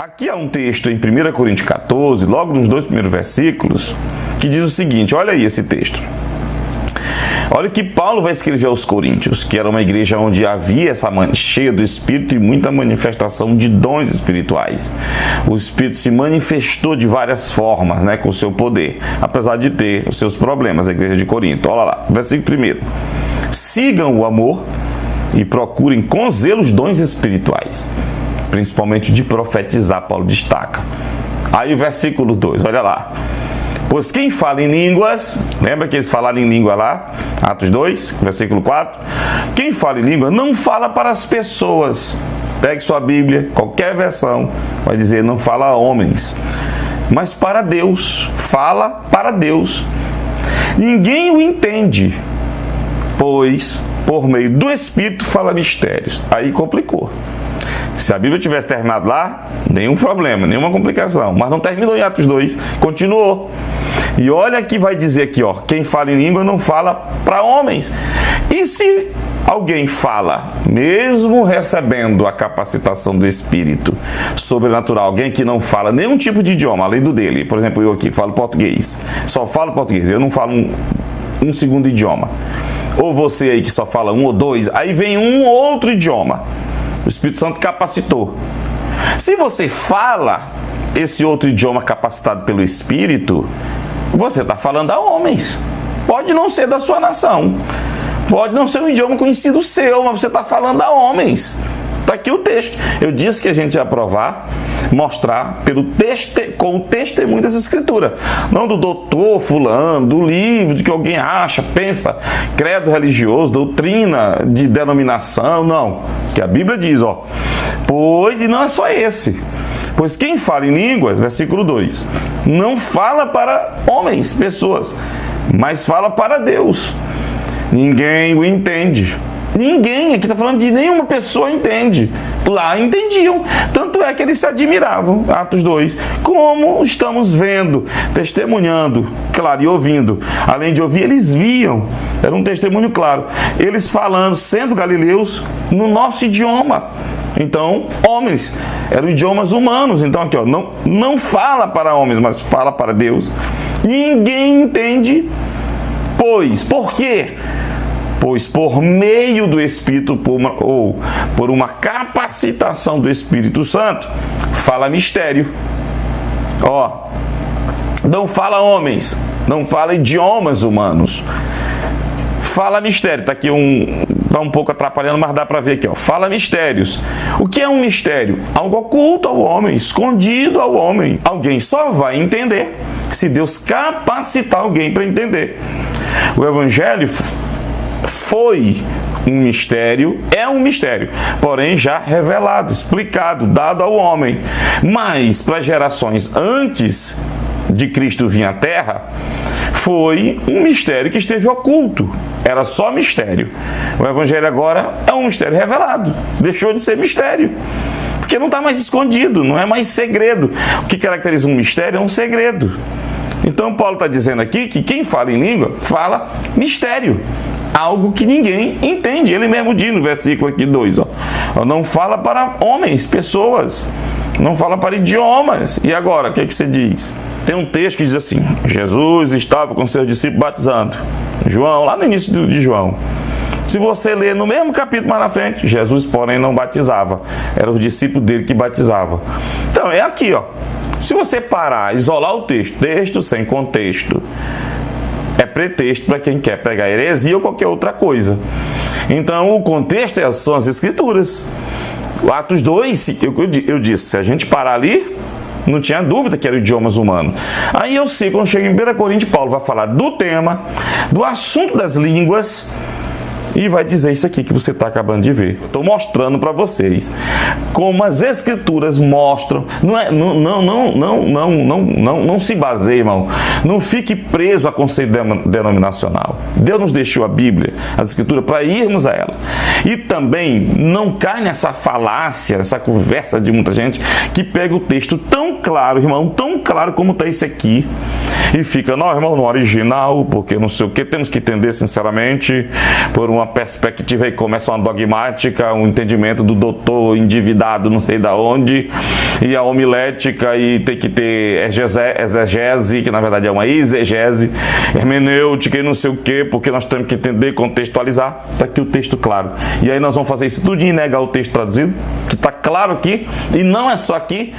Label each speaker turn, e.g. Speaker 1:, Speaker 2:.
Speaker 1: Aqui há um texto em 1 Coríntios 14, logo nos 2 primeiros versículos, que diz o seguinte, olha aí esse texto. Olha que Paulo vai escrever aos Coríntios, que era uma igreja onde havia essa cheia do Espírito e muita manifestação de dons espirituais. O Espírito se manifestou de várias formas, né, com o seu poder, apesar de ter os seus problemas, a igreja de Corinto. Olha lá, versículo 1. Sigam o amor e procurem com zelo os dons espirituais, principalmente de profetizar, Paulo destaca. Aí o versículo 2, olha lá. Pois quem fala em línguas, lembra que eles falaram em língua lá? Atos 2, versículo 4. Quem fala em língua não fala para as pessoas. Pegue sua Bíblia, qualquer versão, vai dizer não fala a homens, mas para Deus. Fala para Deus. Ninguém o entende, pois por meio do Espírito fala mistérios. Aí complicou. Se a Bíblia tivesse terminado lá, nenhum problema, nenhuma complicação. Mas não terminou em Atos 2, continuou. E olha que vai dizer aqui, ó, quem fala em língua não fala para homens. E se alguém fala, mesmo recebendo a capacitação do Espírito sobrenatural, alguém que não fala nenhum tipo de idioma, além do dele, por exemplo, eu aqui falo português, só falo português, eu não falo um segundo idioma. Ou você aí que só fala um ou dois, aí vem um outro idioma. O Espírito Santo capacitou. Se você fala esse outro idioma capacitado pelo Espírito, você está falando a homens. Pode não ser da sua nação. Pode não ser um idioma conhecido seu, mas você está falando a homens. Está aqui o texto. Eu disse que a gente ia provar, mostrar com o testemunho dessa escritura. Não do doutor fulano, do livro de que alguém acha, pensa, credo religioso, doutrina de denominação, não. Que a Bíblia diz, ó. Pois, e não é só esse. Pois quem fala em línguas, versículo 2, não fala para homens, pessoas, mas fala para Deus. Ninguém o entende. Ninguém, aqui está falando de nenhuma pessoa entende. Lá entendiam. Tanto é que eles se admiravam, Atos 2. Como estamos vendo, testemunhando, claro, e ouvindo. Além de ouvir, eles viam. Era um testemunho claro. Eles falando, sendo galileus, no nosso idioma. Então, homens, eram idiomas humanos. Então aqui, ó, não fala para homens, mas fala para Deus. Ninguém entende, pois, por quê? Pois por meio do Espírito, por uma capacitação do Espírito Santo, fala mistério. Ó, não fala homens, não fala idiomas humanos. Fala mistério, tá aqui tá um pouco atrapalhando, mas dá para ver aqui, ó. Fala mistérios. O que é um mistério? Algo oculto ao homem, escondido ao homem. Alguém só vai entender se Deus capacitar alguém para entender. O Evangelho foi um mistério, é um mistério, porém já revelado, explicado, dado ao homem. Mas para gerações antes de Cristo vir à Terra, foi um mistério que esteve oculto. Era só mistério. O Evangelho agora é um mistério revelado. Deixou de ser mistério. Porque não está mais escondido, não é mais segredo. O que caracteriza um mistério é um segredo. Então Paulo está dizendo aqui que quem fala em língua, fala mistério. Algo que ninguém entende. Ele mesmo diz no versículo aqui 2, ó. Não fala para homens, pessoas. Não fala para idiomas. E agora, o que você diz? Tem um texto que diz assim: Jesus estava com seus discípulos batizando. João, lá no início de João. Se você ler no mesmo capítulo mais na frente, Jesus, porém, não batizava. Eram os discípulos dele que batizavam. Então, é aqui, ó. Se você parar, isolar o texto sem contexto, é pretexto para quem quer pregar heresia ou qualquer outra coisa. Então, o contexto são as Escrituras. O Atos 2, eu disse, se a gente parar ali, não tinha dúvida que eram idiomas humanos. Aí eu sei, quando chega em 1 Coríntios, Paulo vai falar do tema, do assunto das línguas, e vai dizer isso aqui que você está acabando de ver. Estou mostrando para vocês como as Escrituras mostram. Não se baseie, irmão. Não fique preso a conceito denominacional. Deus nos deixou a Bíblia, as Escrituras, para irmos a ela. E também não cai nessa falácia, essa conversa de muita gente que pega o texto tão claro, irmão, tão claro como está esse aqui, e fica, não, irmão, no original, porque não sei o que, temos que entender sinceramente por uma perspectiva e começa uma dogmática, um entendimento do doutor endividado não sei da onde, e a homilética, e tem que ter exegese, que na verdade é uma exegese, hermenêutica e não sei o que, porque nós temos que entender, contextualizar. Está aqui o texto claro. E aí nós vamos fazer isso tudo e negar o texto traduzido, que está claro aqui, e não é só aqui.